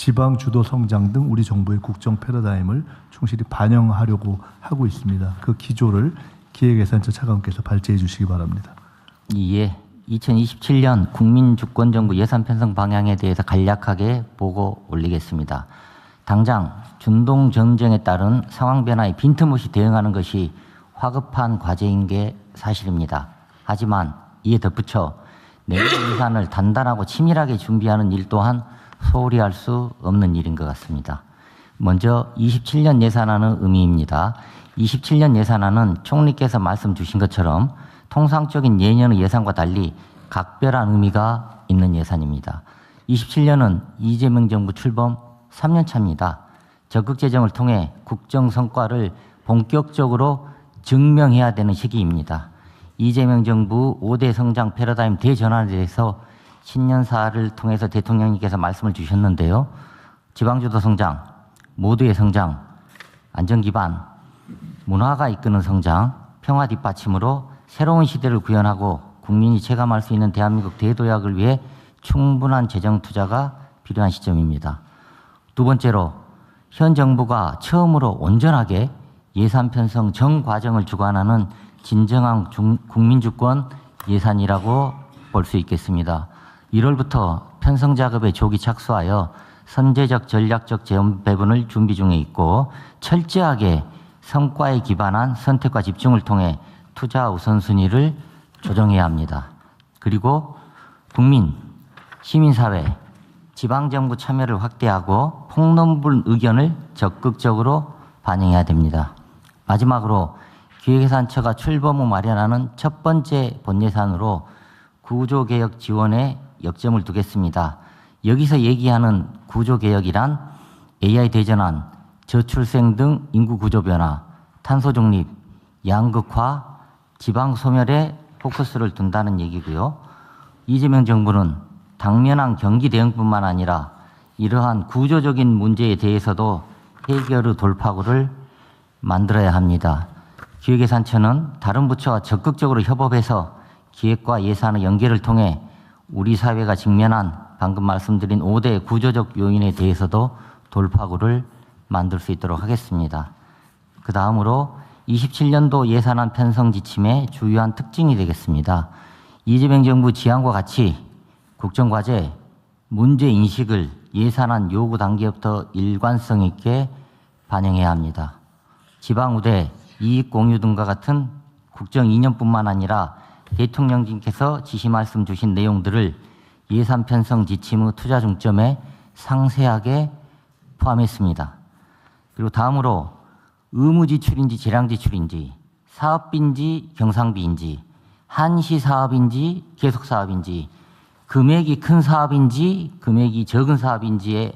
지방 주도 성장 등 우리 정부의 국정 패러다임을 충실히 반영하려고 하고 있습니다. 그 기조를 기획예산처 차관께서 발제해 주시기 바랍니다. 예, 2027년 국민주권정부 예산 편성 방향에 대해서 간략하게 보고 올리겠습니다. 당장 중동 전쟁에 따른 상황 변화에 빈틈없이 대응하는 것이 화급한 과제인 게 사실입니다. 하지만 이에 덧붙여 내년 예산을 단단하고 치밀하게 준비하는 일 또한 소홀히 할 수 없는 일인 것 같습니다. 먼저 27년 예산안의 의미입니다. 27년 예산안은 총리께서 말씀 주신 것처럼 통상적인 예년의 예산과 달리 각별한 의미가 있는 예산입니다. 27년은 이재명 정부 출범 3년 차입니다. 적극 재정을 통해 국정 성과를 본격적으로 증명해야 되는 시기입니다. 이재명 정부 5대 성장 패러다임 대전환에 대해서 신년사를 통해서 대통령님께서 말씀을 주셨는데요. 지방주도 성장, 모두의 성장, 안전기반, 문화가 이끄는 성장, 평화 뒷받침으로 새로운 시대를 구현하고 국민이 체감할 수 있는 대한민국 대도약을 위해 충분한 재정 투자가 필요한 시점입니다. 두 번째로 현 정부가 처음으로 온전하게 예산 편성 전 과정을 주관하는 진정한 국민주권 예산이라고 볼 수 있겠습니다. 1월부터 편성 작업에 조기 착수하여 선제적 전략적 재원 배분을 준비 중에 있고 철저하게 성과에 기반한 선택과 집중을 통해 투자 우선순위를 조정해야 합니다. 그리고 국민, 시민사회, 지방정부 참여를 확대하고 폭넓은 의견을 적극적으로 반영해야 됩니다. 마지막으로 기획예산처가 출범 후 마련하는 첫 번째 본예산으로 구조개혁 지원에 역점을 두겠습니다. 여기서 얘기하는 구조개혁이란 AI 대전환, 저출생 등 인구 구조 변화, 탄소 중립, 양극화, 지방 소멸에 포커스를 둔다는 얘기고요. 이재명 정부는 당면한 경기 대응뿐만 아니라 이러한 구조적인 문제에 대해서도 해결의 돌파구를 만들어야 합니다. 기획예산처는 다른 부처와 적극적으로 협업해서 기획과 예산의 연계를 통해 우리 사회가 직면한 방금 말씀드린 5대 구조적 요인에 대해서도 돌파구를 만들 수 있도록 하겠습니다. 그 다음으로 27년도 예산안 편성 지침의 주요한 특징이 되겠습니다. 이재명 정부 지향과 같이 국정과제, 문제인식을 예산안 요구 단계부터 일관성 있게 반영해야 합니다. 지방우대, 이익공유 등과 같은 국정 이념뿐만 아니라 대통령님께서 지시 말씀 주신 내용들을 예산 편성 지침의 투자 중점에 상세하게 포함했습니다. 그리고 다음으로 의무지출인지 재량지출인지 사업비인지 경상비인지 한시사업인지 계속사업인지 금액이 큰 사업인지 금액이 적은 사업인지에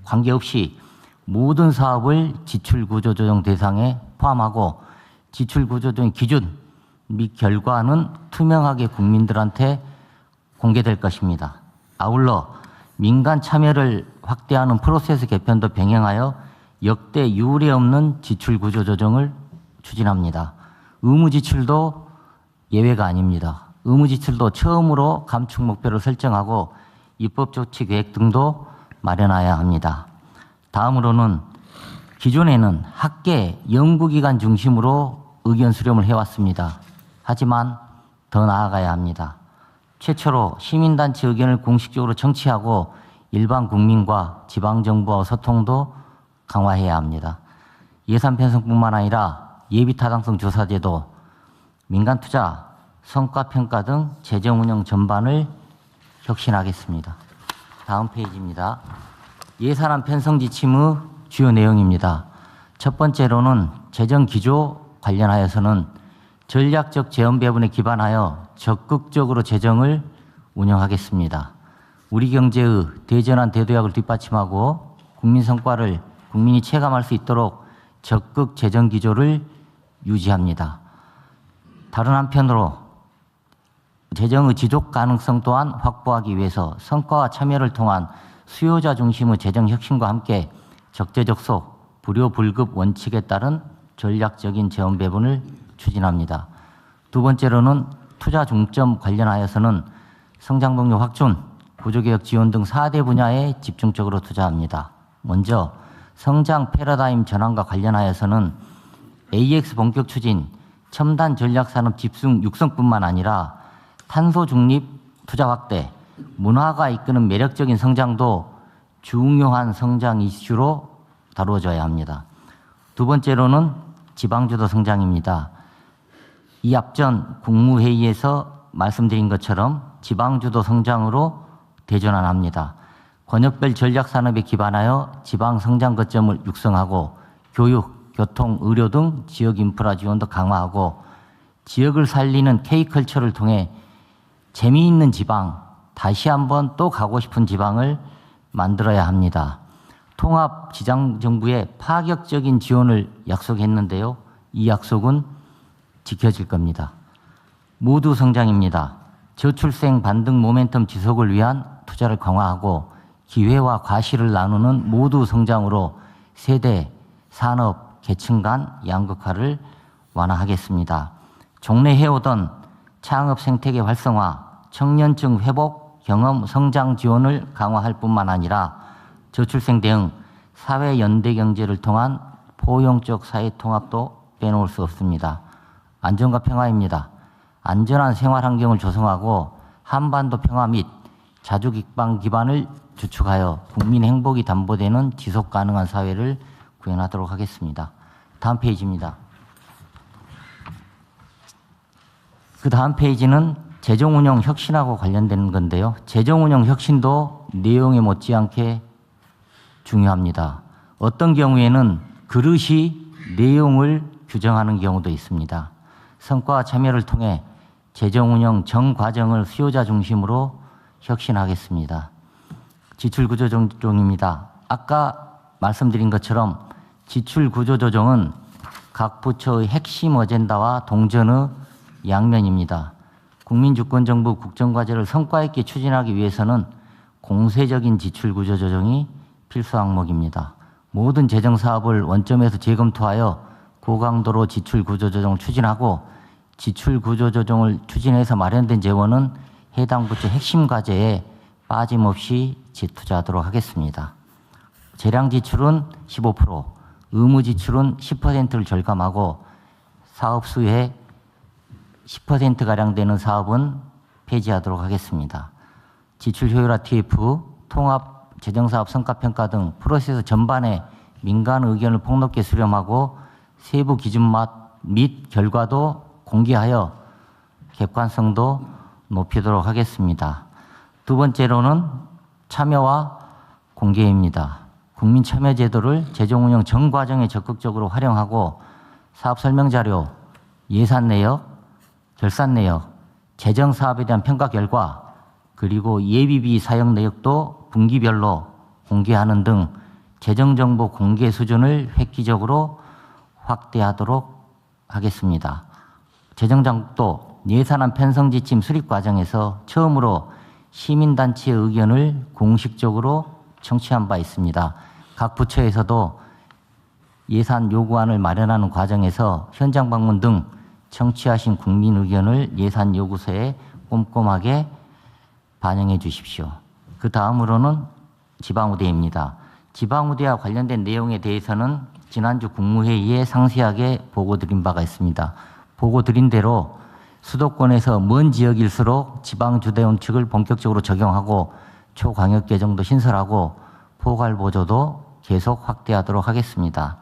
관계없이 모든 사업을 지출구조조정 대상에 포함하고 지출구조조정 기준 및 결과는 투명하게 국민들한테 공개될 것입니다. 아울러 민간 참여를 확대하는 프로세스 개편도 병행하여 역대 유례 없는 지출구조조정을 추진합니다. 의무지출도 예외가 아닙니다. 의무지출도 처음으로 감축 목표를 설정하고 입법조치 계획 등도 마련해야 합니다. 다음으로는 기존에는 학계, 연구기관 중심으로 의견 수렴을 해왔습니다. 하지만 더 나아가야 합니다. 최초로 시민단체 의견을 공식적으로 청취하고 일반 국민과 지방정부와 소통도 강화해야 합니다. 예산 편성뿐만 아니라 예비타당성 조사제도, 민간투자, 성과평가 등 재정운영 전반을 혁신하겠습니다. 다음 페이지입니다. 예산안 편성 지침의 주요 내용입니다. 첫 번째로는 재정기조 관련하여서는 전략적 재원 배분에 기반하여 적극적으로 재정을 운영하겠습니다. 우리 경제의 대전환 대도약을 뒷받침하고 국민 성과를 국민이 체감할 수 있도록 적극 재정 기조를 유지합니다. 다른 한편으로 재정의 지속 가능성 또한 확보하기 위해서 성과와 참여를 통한 수요자 중심의 재정 혁신과 함께 적재적소, 불효불급 원칙에 따른 전략적인 재원 배분을 추진합니다. 두 번째로는 투자 중점 관련하여서는 성장 동력 확충, 구조개혁 지원 등 4대 분야에 집중적으로 투자합니다. 먼저 성장 패러다임 전환과 관련하여서는 AX 본격 추진, 첨단 전략산업 집중 육성뿐만 아니라 탄소 중립 투자 확대, 문화가 이끄는 매력적인 성장도 중요한 성장 이슈로 다루어져야 합니다. 두 번째로는 지방주도 성장입니다. 이 앞전 국무회의에서 말씀드린 것처럼 지방주도 성장으로 대전환합니다. 권역별 전략산업에 기반하여 지방 성장 거점을 육성하고 교육, 교통, 의료 등 지역 인프라 지원도 강화하고 지역을 살리는 K컬처를 통해 재미있는 지방, 다시 한번 또 가고 싶은 지방을 만들어야 합니다. 통합 지방정부의 파격적인 지원을 약속했는데요. 이 약속은 지켜질 겁니다. 모두 성장입니다. 저출생 반등 모멘텀 지속을 위한 투자를 강화하고 기회와 과실을 나누는 모두 성장으로 세대, 산업, 계층 간 양극화를 완화하겠습니다. 종래해오던 창업 생태계 활성화, 청년층 회복, 경험, 성장 지원을 강화할 뿐만 아니라 저출생 대응, 사회 연대 경제를 통한 포용적 사회 통합도 빼놓을 수 없습니다. 안전과 평화입니다. 안전한 생활 환경을 조성하고 한반도 평화 및 자주 국방 기반을 구축하여 국민 행복이 담보되는 지속 가능한 사회를 구현하도록 하겠습니다. 다음 페이지입니다. 그 다음 페이지는 재정운영 혁신하고 관련된 건데요. 재정운영 혁신도 내용에 못지않게 중요합니다. 어떤 경우에는 그릇이 내용을 규정하는 경우도 있습니다. 성과와 참여를 통해 재정운영 전 과정을 수요자 중심으로 혁신하겠습니다. 지출구조조정입니다. 아까 말씀드린 것처럼 지출구조조정은 각 부처의 핵심 어젠다와 동전의 양면입니다. 국민주권정부 국정과제를 성과 있게 추진하기 위해서는 공세적인 지출구조조정이 필수 항목입니다. 모든 재정사업을 원점에서 재검토하여 고강도로 지출구조조정을 추진하고 지출구조조정을 추진해서 마련된 재원은 해당 부처 핵심 과제에 빠짐없이 재투자하도록 하겠습니다. 재량 지출은 15%, 의무 지출은 10%를 절감하고 사업 수의 10%가량 되는 사업은 폐지하도록 하겠습니다. 지출 효율화 TF, 통합 재정사업 성과평가 등 프로세스 전반에 민간 의견을 폭넓게 수렴하고 세부 기준 및 결과도 공개하여 객관성도 높이도록 하겠습니다. 두 번째로는 참여와 공개입니다. 국민참여제도를 재정운영 전 과정에 적극적으로 활용하고 사업설명자료, 예산 내역, 결산 내역, 재정사업에 대한 평가 결과, 그리고 예비비 사용 내역도 분기별로 공개하는 등 재정정보 공개 수준을 획기적으로 확대하도록 하겠습니다. 재정장도 예산안 편성 지침 수립 과정에서 처음으로 시민단체의 의견을 공식적으로 청취한 바 있습니다. 각 부처에서도 예산 요구안을 마련하는 과정에서 현장 방문 등 청취하신 국민 의견을 예산 요구서에 꼼꼼하게 반영해 주십시오. 그 다음으로는 지방의대입니다. 지방의대와 관련된 내용에 대해서는 지난주 국무회의에 상세하게 보고 드린 바가 있습니다. 보고 드린 대로 수도권에서 먼 지역일수록 지방주대원칙을 본격적으로 적용하고 초광역계정도 신설하고 포괄보조도 계속 확대하도록 하겠습니다.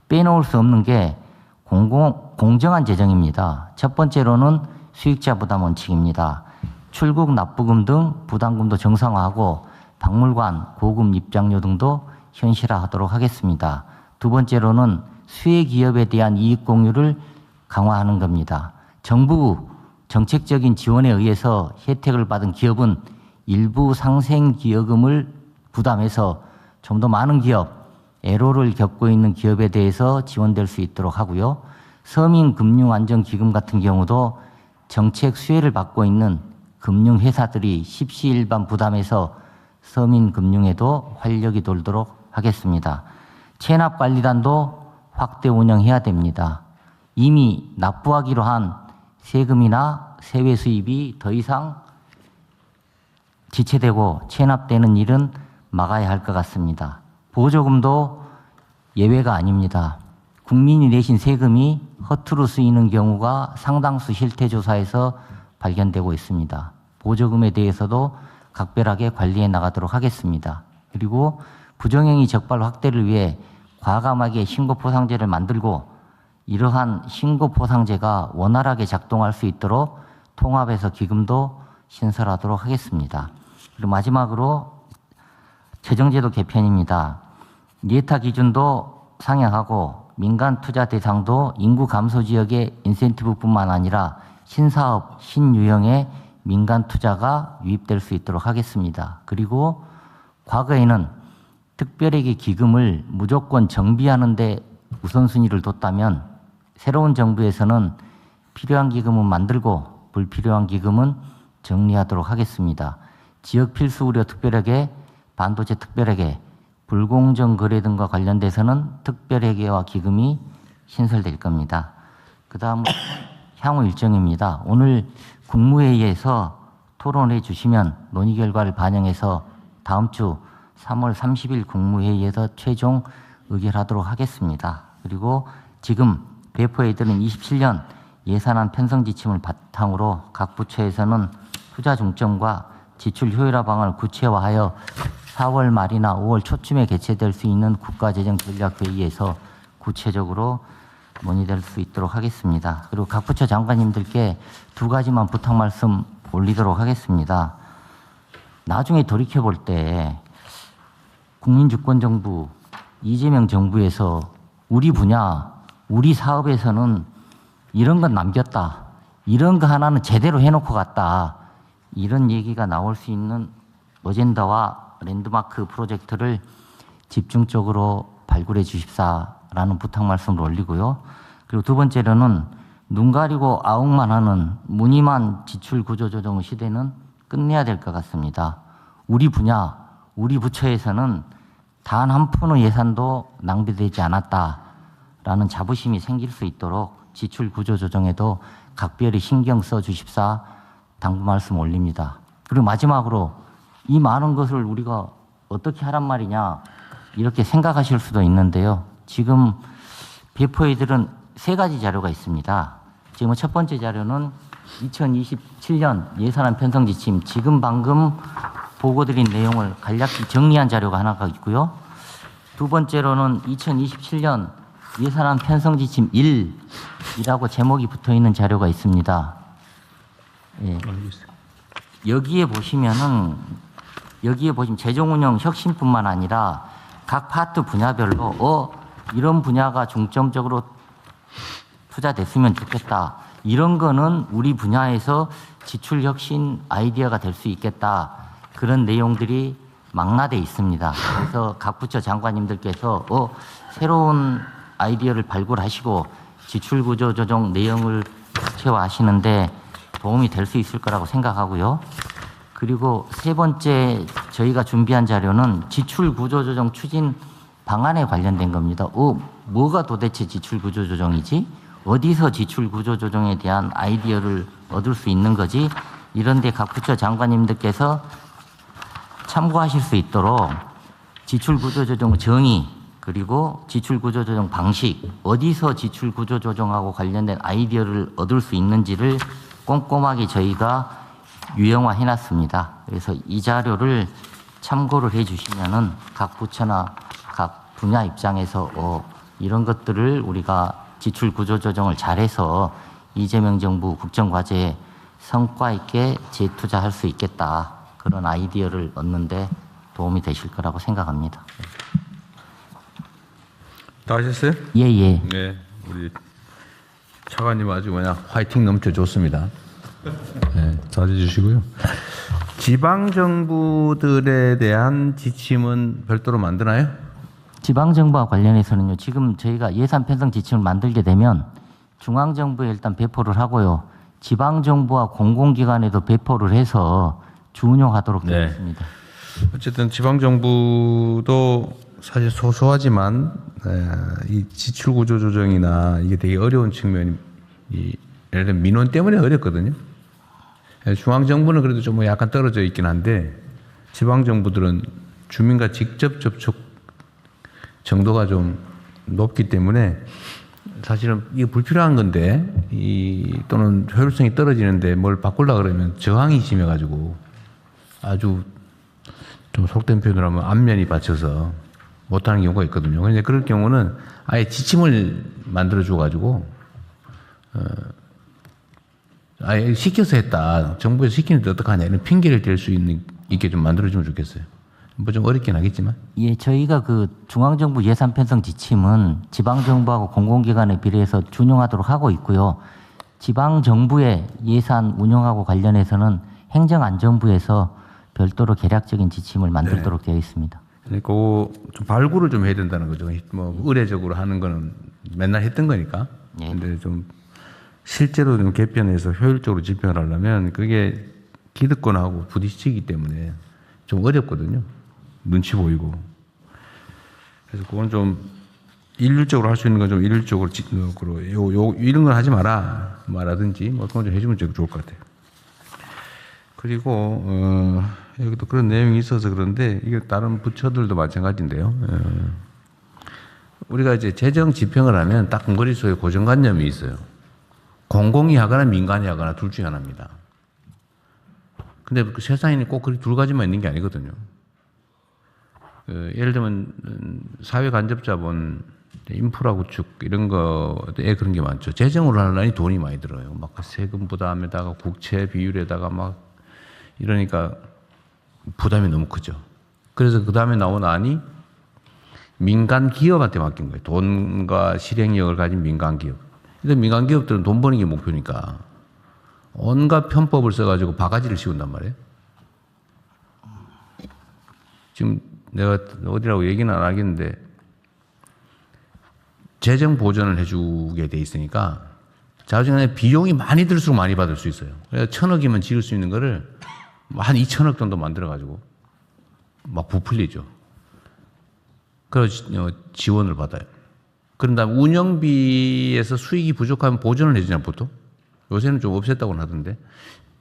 빼놓을 수 없는 게 공정한 재정입니다. 첫 번째로는 수익자 부담 원칙입니다. 출국 납부금 등 부담금도 정상화하고 박물관, 고급 입장료 등도 현실화하도록 하겠습니다. 두 번째로는 수혜 기업에 대한 이익 공유를 강화하는 겁니다. 정부 정책적인 지원에 의해서 혜택을 받은 기업은 일부 상생기여금을 부담해서 좀 더 많은 기업, 애로를 겪고 있는 기업에 대해서 지원될 수 있도록 하고요. 서민금융안정기금 같은 경우도 정책 수혜를 받고 있는 금융회사들이 십시일반 부담해서 서민금융에도 활력이 돌도록 하겠습니다. 체납관리단도 확대 운영해야 됩니다. 이미 납부하기로 한 세금이나 세외 수입이 더 이상 지체되고 체납되는 일은 막아야 할 것 같습니다. 보조금도 예외가 아닙니다. 국민이 내신 세금이 허투루 쓰이는 경우가 상당수 실태조사에서 발견되고 있습니다. 보조금에 대해서도 각별하게 관리해 나가도록 하겠습니다. 그리고 부정행위 적발 확대를 위해 과감하게 신고포상제를 만들고 이러한 신고포상제가 원활하게 작동할 수 있도록 통합해서 기금도 신설하도록 하겠습니다. 그리고 마지막으로 재정제도 개편입니다. 예타 기준도 상향하고 민간 투자 대상도 인구 감소 지역의 인센티브뿐만 아니라 신사업, 신유형의 민간 투자가 유입될 수 있도록 하겠습니다. 그리고 과거에는 특별회계 기금을 무조건 정비하는 데 우선순위를 뒀다면 새로운 정부에서는 필요한 기금은 만들고 불필요한 기금은 정리하도록 하겠습니다. 지역 필수 우려 특별회계, 반도체 특별회계, 불공정 거래 등과 관련돼서는 특별회계와 기금이 신설될 겁니다. 그 다음 향후 일정입니다. 오늘 국무회의에서 토론해 주시면 논의 결과를 반영해서 다음 주 3월 30일 국무회의에서 최종 의결하도록 하겠습니다. 그리고 지금 배포해드린 27년 예산안 편성 지침을 바탕으로 각 부처에서는 투자 중점과 지출 효율화 방안을 구체화하여 4월 말이나 5월 초쯤에 개최될 수 있는 국가재정전략회의에서 구체적으로 논의될 수 있도록 하겠습니다. 그리고 각 부처 장관님들께 두 가지만 부탁 말씀 올리도록 하겠습니다. 나중에 돌이켜볼 때 국민주권정부, 이재명 정부에서 우리 분야, 우리 사업에서는 이런 건 남겼다. 이런 거 하나는 제대로 해놓고 갔다. 이런 얘기가 나올 수 있는 어젠다와 랜드마크 프로젝트를 집중적으로 발굴해 주십사라는 부탁 말씀을 올리고요. 그리고 두 번째로는 눈 가리고 아웅만 하는 무늬만 지출 구조 조정 시대는 끝내야 될 것 같습니다. 우리 분야, 우리 부처에서는 단 한 푼의 예산도 낭비되지 않았다라는 자부심이 생길 수 있도록 지출 구조 조정에도 각별히 신경 써 주십사 당부 말씀 올립니다. 그리고 마지막으로 이 많은 것을 우리가 어떻게 하란 말이냐 이렇게 생각하실 수도 있는데요. 지금 배포해드린 세 가지 자료가 있습니다. 지금 첫 번째 자료는 2027년 예산안 편성 지침, 지금 방금 보고드린 내용을 간략히 정리한 자료가 하나가 있고요. 두 번째로는 2027년 예산안 편성 지침 1이라고 제목이 붙어 있는 자료가 있습니다. 예. 여기에 보시면 재정운영 혁신뿐만 아니라 각 파트 분야별로 이런 분야가 중점적으로 투자됐으면 좋겠다. 이런 거는 우리 분야에서 지출 혁신 아이디어가 될 수 있겠다. 그런 내용들이 망라돼 있습니다. 그래서 각 부처 장관님들께서 새로운 아이디어를 발굴하시고 지출 구조 조정 내용을 구체화하시는데 도움이 될 수 있을 거라고 생각하고요. 그리고 세 번째 저희가 준비한 자료는 지출 구조 조정 추진 방안에 관련된 겁니다. 뭐가 도대체 지출 구조 조정이지? 어디서 지출 구조 조정에 대한 아이디어를 얻을 수 있는 거지? 이런데 각 부처 장관님들께서 참고하실 수 있도록 지출 구조 조정 정의 그리고 지출 구조 조정 방식 어디서 지출 구조 조정하고 관련된 아이디어를 얻을 수 있는지를 꼼꼼하게 저희가 유형화해 놨습니다. 그래서 이 자료를 참고를 해 주시면은 각 부처나 각 분야 입장에서 이런 것들을 우리가 지출 구조 조정을 잘해서 이재명 정부 국정과제에 성과 있게 재투자할 수 있겠다. 그런 아이디어를 얻는데 도움이 되실 거라고 생각합니다. 다 하셨어요? 예. 네, 우리 차관님 아주 그냥 화이팅 넘쳐 좋습니다. 네, 잘해 주시고요. 지방 정부들에 대한 지침은 별도로 만드나요? 지방정부와 관련해서는요. 지금 저희가 예산 편성 지침을 만들게 되면 중앙정부에 일단 배포를 하고요. 지방정부와 공공기관에도 배포를 해서 주운용하도록 되어 있습니다. 어쨌든 지방 정부도 사실 소소하지만 이 지출 구조 조정이나 이게 되게 어려운 측면이 예를 들면 민원 때문에 어렵거든요. 중앙정부는 그래도 좀 약간 떨어져 있긴 한데 지방정부들은 주민과 직접 접촉 정도가 좀 높기 때문에 사실은 이게 불필요한 건데 또는 효율성이 떨어지는데 뭘 바꾸려고 그러면 저항이 심해가지고 아주 좀 속된 표현으로 하면 안면이 받쳐서 못하는 경우가 있거든요. 그런데 그럴 경우는 아예 지침을 만들어 줘가지고 아예 시켜서 했다. 정부에서 시키는데 어떡하냐 이런 핑계를 댈 수 있게 좀 만들어주면 좋겠어요. 뭐 좀 어렵긴 하겠지만. 예, 저희가 그 중앙정부 예산 편성 지침은 지방정부하고 공공기관에 비례해서 준용하도록 하고 있고요. 지방정부의 예산 운영하고 관련해서는 행정안전부에서 별도로 계략적인 지침을 만들도록 되어 있습니다. 그러니까 좀 발굴을 좀 해야 된다는 거죠. 뭐 의례적으로 하는 거는 맨날 했던 거니까. 예. 근데 좀 실제로 좀 개편해서 효율적으로 집행을 하려면 그게 기득권하고 부딪히기 때문에 좀 어렵거든요. 눈치 보이고. 그래서 그건 좀 일률적으로 할 수 있는 건 좀 일률적으로 이런 건 하지 마라 말하든지 뭐 그건 좀 해주면 좋을 것 같아요. 그리고 여기도 그런 내용이 있어서 그런데 이게 다른 부처들도 마찬가지인데요. 우리가 이제 재정 집행을 하면 딱 머릿속에 고정관념이 있어요. 공공이 하거나 민간이 하거나 둘 중에 하나입니다. 근데 그 세상에는 꼭 그 두 가지만 있는 게 아니거든요. 예를 들면 사회간접자본, 인프라 구축 이런 거에 그런 게 많죠. 재정으로 하려니 돈이 많이 들어요. 막 세금 부담에다가 국채 비율에다가 막 이러니까 부담이 너무 크죠. 그래서 그 다음에 나온 안이 민간 기업한테 맡긴 거예요. 돈과 실행력을 가진 민간 기업. 근데 민간 기업들은 돈 버는 게 목표니까 온갖 편법을 써가지고 바가지를 씌운단 말이에요. 지금 내가 어디라고 얘기는 안 하겠는데 재정 보전을 해주게 돼 있으니까 자주간에 비용이 많이 들수록 많이 받을 수 있어요. 그래서 1,000억이면 지을 수 있는 거를 한 2,000억 정도 만들어가지고 막 부풀리죠. 그래서 지원을 받아요. 그런 다음에 운영비에서 수익이 부족하면 보전을 해주냐 보통. 요새는 좀 없앴다고는 하던데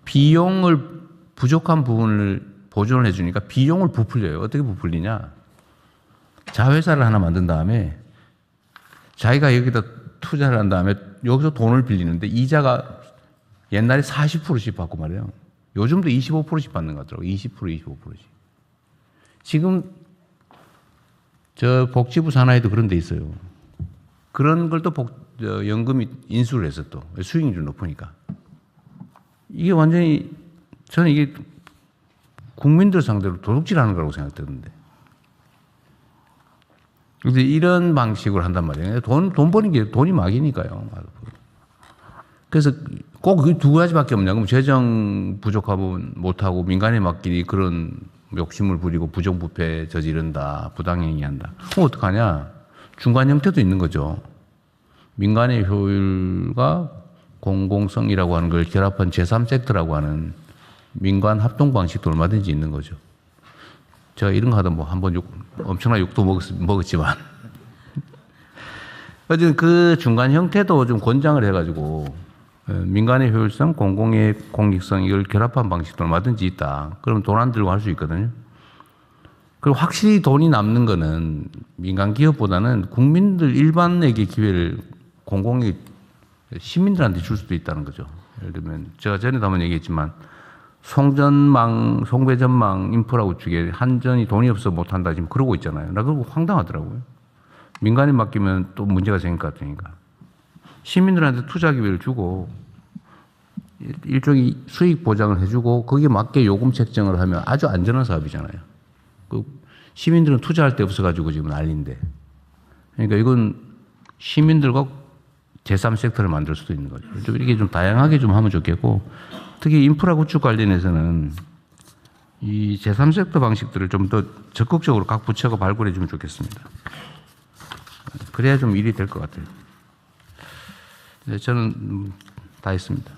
비용을 부족한 부분을 보존을 해주니까 비용을 부풀려요. 어떻게 부풀리냐? 자회사를 하나 만든 다음에 자기가 여기다 투자를 한 다음에 여기서 돈을 빌리는데 이자가 옛날에 40%씩 받고 말이에요. 요즘도 25%씩 받는 것 같더라고요. 20%, 25%씩. 지금 저 복지부 산하에도 그런 데 있어요. 그런 걸 또 연금이 인수를 해서 또 수익률이 좀 높으니까. 이게 완전히 저는 이게 국민들 상대로 도둑질하는 거라고 생각되는데. 그래서 이런 방식으로 한단 말이에요. 돈 버는 게 돈이 막이니까요. 그래서 꼭 그 두 가지밖에 없냐. 그럼 재정 부족하면 못하고 민간에 맡기니 그런 욕심을 부리고 부정부패 저지른다. 부당행위 한다. 그럼 어떡하냐. 중간 형태도 있는 거죠. 민간의 효율과 공공성이라고 하는 걸 결합한 제3섹터라고 하는 민간 합동 방식도 얼마든지 있는 거죠. 제가 이런 거 하다 뭐 한번 엄청난 욕도 먹었지만. 어쨌든 그 중간 형태도 좀 권장을 해가지고 민간의 효율성, 공공의 공익성 이걸 결합한 방식도 얼마든지 있다. 그러면 돈 안 들고 할 수 있거든요. 그리고 확실히 돈이 남는 거는 민간 기업보다는 국민들 일반에게 기회를 공공이 시민들한테 줄 수도 있다는 거죠. 예를 들면 제가 전에도 한번 얘기했지만 송전망, 송배전망 인프라 구축에 한전이 돈이 없어 못한다 지금 그러고 있잖아요. 나 그거 황당하더라고요. 민간에 맡기면 또 문제가 생길 것 같으니까. 시민들한테 투자 기회를 주고 일종의 수익 보장을 해주고 거기에 맞게 요금 책정을 하면 아주 안전한 사업이잖아요. 그 시민들은 투자할 데 없어가지고 지금 난리인데. 그러니까 이건 시민들과 제3섹터를 만들 수도 있는 거죠. 좀 이렇게 좀 다양하게 좀 하면 좋겠고 특히 인프라 구축 관련해서는 이 제3섹터 방식들을 좀 더 적극적으로 각 부처가 발굴해 주면 좋겠습니다. 그래야 좀 일이 될 것 같아요. 네, 저는 다 했습니다.